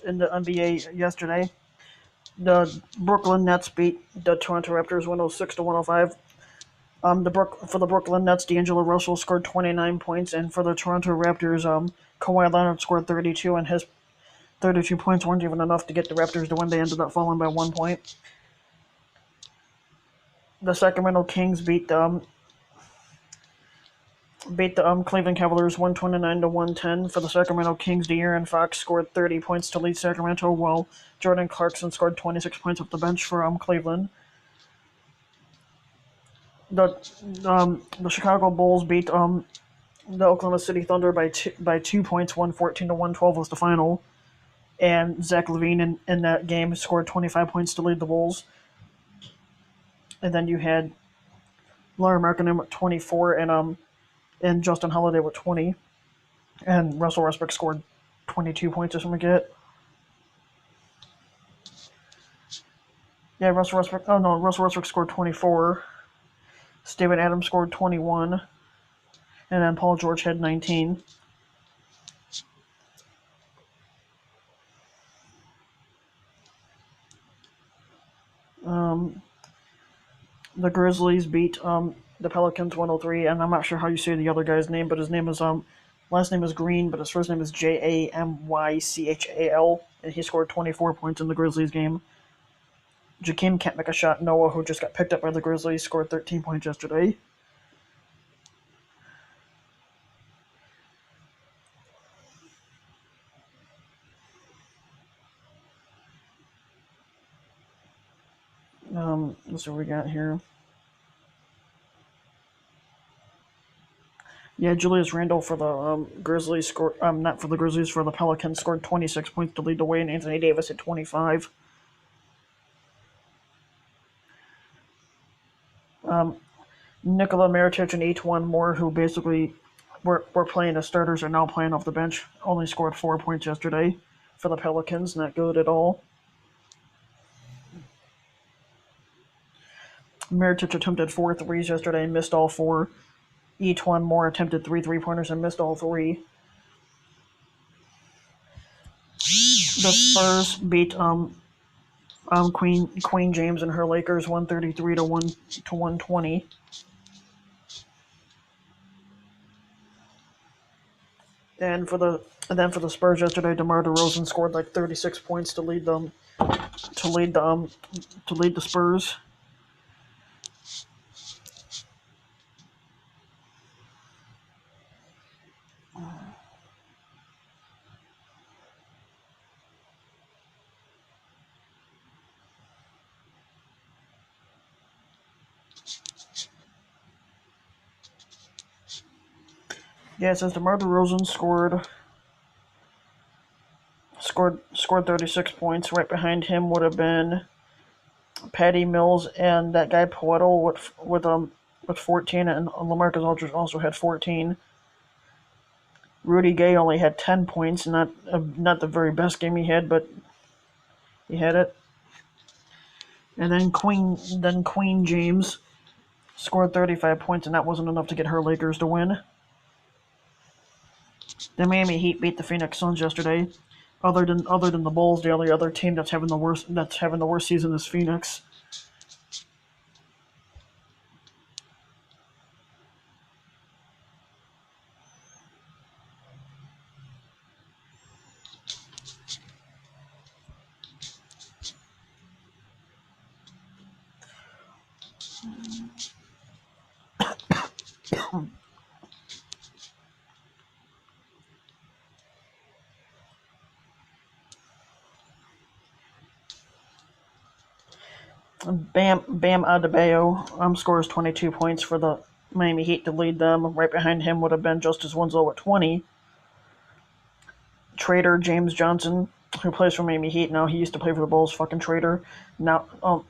in the NBA yesterday. The Brooklyn Nets beat the Toronto Raptors 106 to 105. For the Brooklyn Nets, D'Angelo Russell scored 29 points, and for the Toronto Raptors, Kawhi Leonard scored 32, and his 32 points weren't even enough to get the Raptors to win. They ended up falling by 1 point. The Sacramento Kings beat the Cleveland Cavaliers 129 to 110. For the Sacramento Kings, De'Aaron Fox scored 30 points to lead Sacramento, while Jordan Clarkson scored 26 points off the bench for Cleveland. The Chicago Bulls beat the Oklahoma City Thunder by 2 points, 114 to 112 was the final. And Zach LaVine in that game scored 25 points to lead the Bulls. And then you had Lauri Markkanen with 24 and Justin Holiday with 20. And Russell Westbrook scored 22 points or something like that. Yeah, Russell Westbrook scored 24. Steven Adams scored 21. And then Paul George had 19. The Grizzlies beat the Pelicans 103, and I'm not sure how you say the other guy's name, but his name is last name is Green, but his first name is Jamychal, and he scored 24 points in the Grizzlies game. Jakeem can't make a shot. Noah, who just got picked up by the Grizzlies, scored 13 points yesterday. Let's see what we got here. Yeah, Julius Randle for the Grizzlies scored. Not for the Grizzlies, for the Pelicans scored 26 points to lead the way, and Anthony Davis at 25. Nikola Mirotic and H1 Moore, who basically were playing as starters, are now playing off the bench. Only scored 4 points yesterday for the Pelicans. Not good at all. Mirotic attempted 4 threes yesterday and missed all 4. H1 Moore attempted 3 3-pointers and missed all 3. The Spurs beat Queen James and her Lakers 133 to 120. And for the Spurs yesterday, DeMar DeRozan scored like 36 points to lead the Spurs. Yeah, it says DeMar DeRozan scored 36 points. Right behind him would have been Patty Mills and that guy Poeltl with 14, and LaMarcus Aldridge also had 14. Rudy Gay only had 10 points. Not the very best game he had, but he had it. And then Queen James scored 35 points, and that wasn't enough to get her Lakers to win. The Miami Heat beat the Phoenix Suns yesterday. Other than the Bulls, the only other team that's having the worst season is Phoenix. Bam Adebayo scores 22 points for the Miami Heat to lead them. Right behind him would have been Justice Winslow at 20. Trader James Johnson, who plays for Miami Heat now, he used to play for the Bulls. Fucking traitor. Now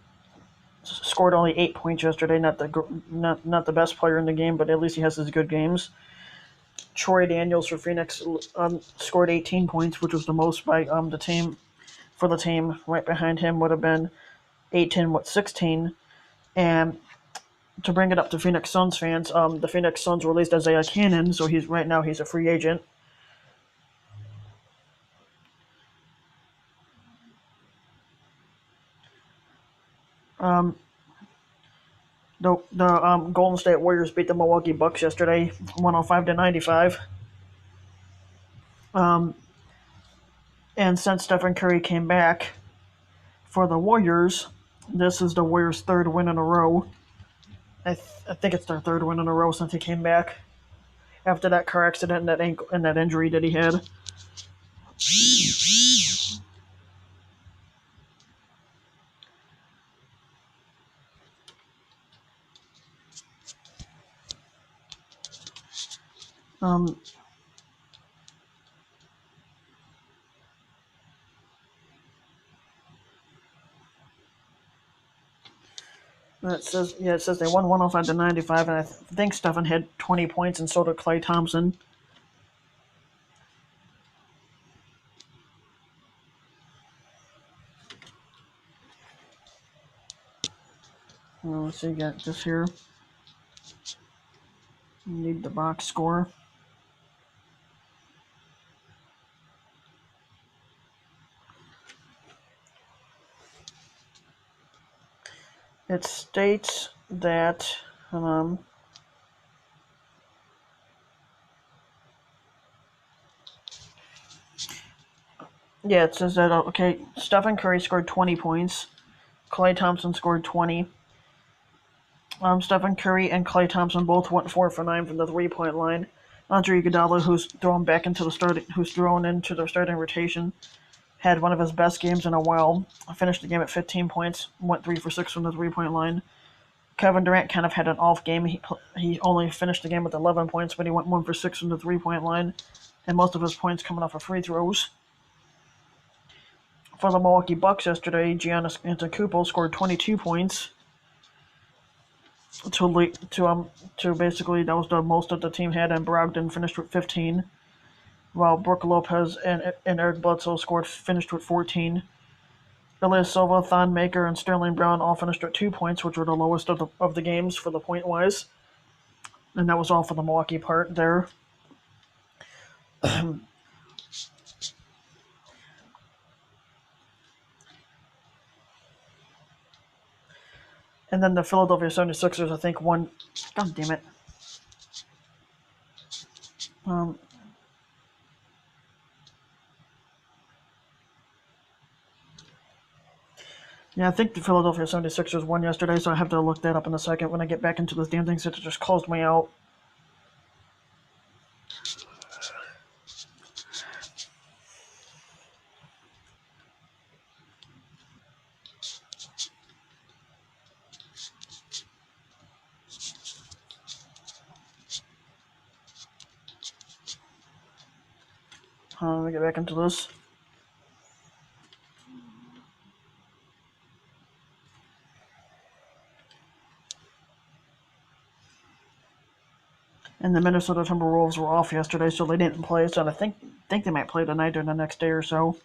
scored only 8 points yesterday. Not the best player in the game, but at least he has his good games. Troy Daniels for Phoenix scored 18 points, which was the most by the team. For the team, right behind him would have been 18 with 16. And to bring it up to Phoenix Suns fans, the Phoenix Suns released Isaiah Cannon, so he's a free agent. Um, the Golden State Warriors beat the Milwaukee Bucks yesterday, 105-95. Um, and since Stephen Curry came back for the Warriors, this is the Warriors' third win in a row. I think it's their third win in a row since he came back after that car accident and that ankle and that injury that he had. Um, it says they won 105-95, and I think Stephen had 20 points, and so did Klay Thompson. Let's see, got this here. Need the box score. It states that yeah, it says that okay, Stephen Curry scored 20 points. Klay Thompson scored 20. Stephen Curry and Klay Thompson both went 4 for 9 from the 3-point line. Andre Iguodala, who's thrown into the starting rotation, had one of his best games in a while. Finished the game at 15 points, went 3 for 6 from the 3-point line. Kevin Durant kind of had an off game. He only finished the game with 11 points, but he went 1 for 6 from the 3-point line, and most of his points coming off of free throws. For the Milwaukee Bucks yesterday, Giannis Antetokounmpo scored 22 points. To basically that was the most that the team had, and Brogdon finished with 15, while Brook Lopez and Eric Bledsoe finished with 14. Elias Silva, Thon Maker, and Sterling Brown all finished at 2 points, which were the lowest of the games for the point wise, and that was all for the Milwaukee part there. And then the Philadelphia 76ers, I think, won. God damn it. Yeah, I think the Philadelphia 76ers won yesterday, so I have to look that up in a second when I get back into this damn thing since it just closed me out. Let me get back into this. And the Minnesota Timberwolves were off yesterday, so they didn't play. So I think they might play tonight or the next day or so.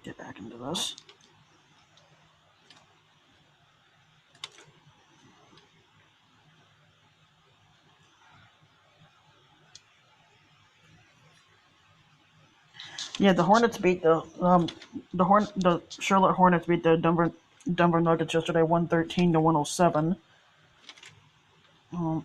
Get back into this. Yeah, the Hornets beat the Charlotte Hornets beat the Denver Nuggets yesterday, 113-107. Um,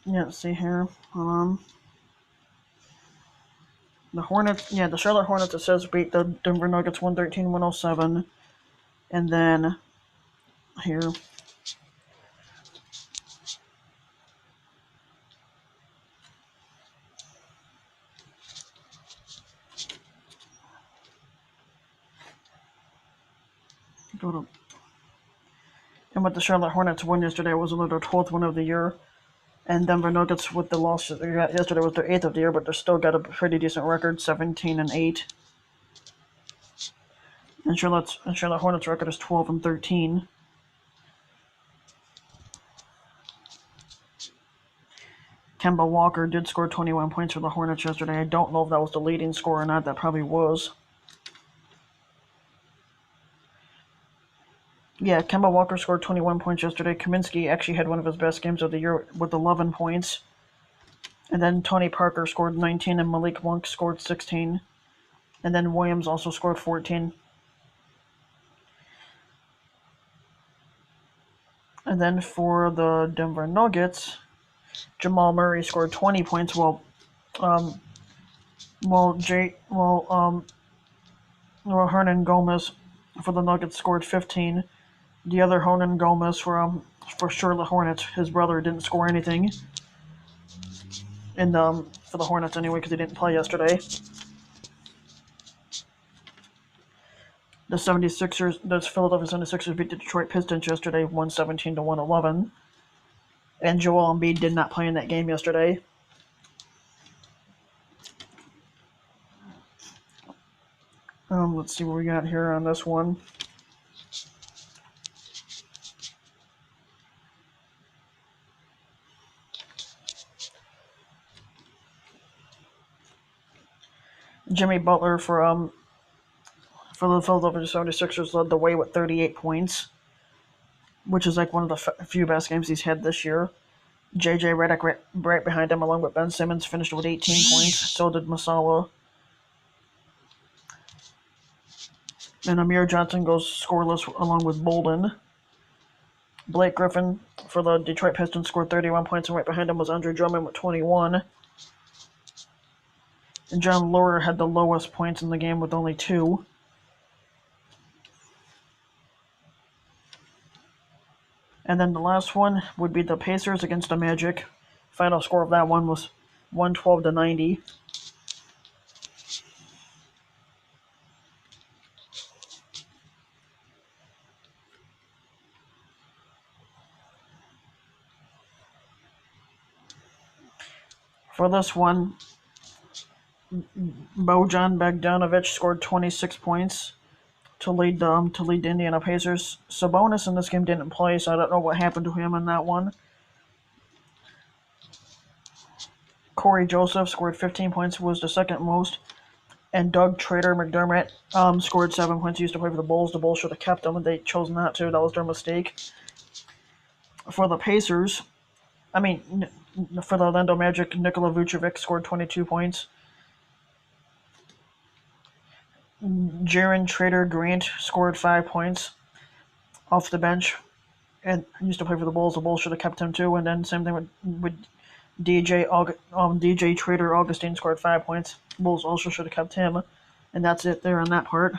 yeah, let's see here. The Charlotte Hornets, it says, beat the Denver Nuggets 113-107. And then here. And what the Charlotte Hornets won yesterday was only their 12th win of the year. And Denver Nuggets, with the loss they got yesterday, was their 8th of the year, but they're still got a pretty decent record, 17-8. And Charlotte Hornets record is 12-13. Kemba Walker did score 21 points for the Hornets yesterday. I don't know if that was the leading score or not. That probably was. Yeah, Kemba Walker scored 21 points yesterday. Kaminsky actually had one of his best games of the year with 11 points. And then Tony Parker scored 19 and Malik Monk scored 16. And then Williams also scored 14. And then for the Denver Nuggets, Jamal Murray scored 20 points um, Hernan Gomez for the Nuggets scored 15. The other Hernan Gomez for Charlotte Hornets, his brother didn't score anything. And for the Hornets anyway, because he didn't play yesterday. The Philadelphia 76ers beat the Detroit Pistons yesterday, 117 to 111. And Joel Embiid did not play in that game yesterday. Let's see what we got here on this one. Jimmy Butler for the Philadelphia 76ers led the way with 38 points, which is like one of the few best games he's had this year. J.J. Redick right behind him, along with Ben Simmons, finished with 18 points. So did Masala. And Amir Johnson goes scoreless along with Bolden. Blake Griffin for the Detroit Pistons scored 31 points, and right behind him was Andre Drummond with 21. And John Lawler had the lowest points in the game with only 2. And then the last one would be the Pacers against the Magic. Final score of that one was 112 to 90. For this one, Bojan Bogdanovic scored 26 points to lead the Indiana Pacers. Sabonis in this game didn't play, so I don't know what happened to him in that one. Corey Joseph scored 15 points, was the second most. And Doug Trader McDermott scored 7 points. He used to play for the Bulls. The Bulls should have kept him, and they chose not to. That was their mistake. For the Pacers, for the Orlando Magic, Nikola Vucevic scored 22 points. Jaron Trader Grant scored 5 points off the bench, and used to play for the Bulls. The Bulls should have kept him too. And then same thing with DJ Trader Augustine scored 5 points. Bulls also should have kept him, and that's it there on that part.